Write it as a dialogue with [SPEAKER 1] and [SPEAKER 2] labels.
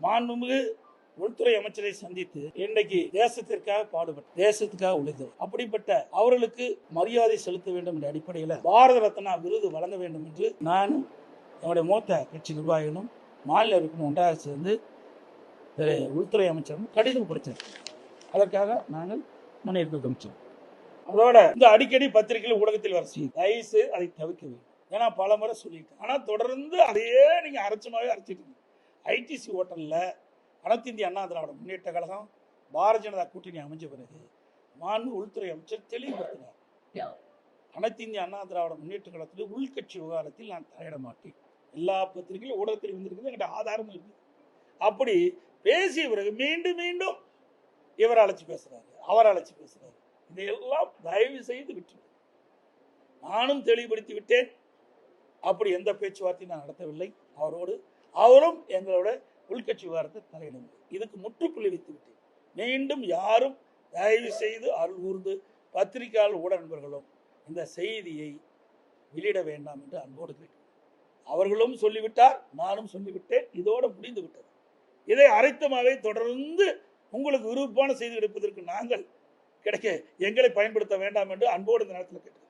[SPEAKER 1] மாண்புமிகு உள்துறை அமைச்சரை சந்தித்து இன்றைக்கு தேசத்திற்காக பாடுபட்டு தேசத்துக்காக உழைத்தவர். அப்படிப்பட்ட அவர்களுக்கு மரியாதை செலுத்த வேண்டும் என்ற அடிப்படையில் பாரத ரத்னா விருது வழங்க வேண்டும் என்று நானும் என்னுடைய மூத்த கட்சி நிர்வாகிகளும் மாநில உறுப்பினர் ஒன்றாக சேர்ந்து உள்துறை அமைச்சரும் கடிதம் கொடுத்தார். அதற்காக நாங்கள் முன்னெடுப்பு காமிச்சோம். அதோட இந்த அடிக்கடி பத்திரிகையில் ஊடகத்தில் வர செய்யும், தயவுசு அதை தவிர்க்க வேண்டும். ஏன்னா பல முறை சொல்லிட்டு, ஆனால் தொடர்ந்து அதையே நீங்க அரைச்சமாவே அரைச்சிட்டு இருக்கீங்க. ஐடிசி ஹோட்டல்ல அனைத்து இந்திய அண்ணா திராவிட முன்னேற்ற கழகம் பாரதிய ஜனதா கூட்டணி அமைஞ்ச பிறகு மாண்பு உள்துறை அமைச்சர் தெளிவுபடுத்தினார். அனைத்து இந்திய அண்ணா திராவிட முன்னேற்ற கழகத்தில் உள்கட்சி விவகாரத்தில் நான் தலையிட மாட்டேன். எல்லா பத்திரிகையிலும் ஊடகத்தில் வந்திருக்குது, என்கிட்ட ஆதாரமும் இருக்கு. அப்படி பேசிய பிறகு மீண்டும் மீண்டும் இவர் அழைச்சி பேசுறாரு, அவர் அழைச்சி பேசுறாரு. இதையெல்லாம் தயவு செய்து விட்டு நானும் தெளிவுபடுத்தி விட்டேன். அப்படி எந்த பேச்சுவார்த்தையும் நான் நடத்தவில்லை அவரோடு. அவரும் எங்களோட உள்கட்சி விவகாரத்தை தலையிடவில்லை. இதுக்கு முற்றுப்புள்ளி வைத்து விட்டேன். மீண்டும் யாரும் தயவு செய்து அருள் கூர்ந்து பத்திரிகையாளர் ஊடக நண்பர்களும் இந்த செய்தியை வெளியிட வேண்டாம் என்று அன்போடு கேட்டேன். அவர்களும் சொல்லிவிட்டார், நானும் சொல்லிவிட்டேன். இதோடு முடிந்து விட்டது. இதை அரைத்தமாவே தொடர்ந்து உங்களுக்கு விருப்பமான செய்தி எடுப்பதற்கு நாங்கள் கிடைக்க எங்களை பயன்படுத்த வேண்டாம் என்று அன்போடு இந்த நேரத்தில் கேட்டேன்.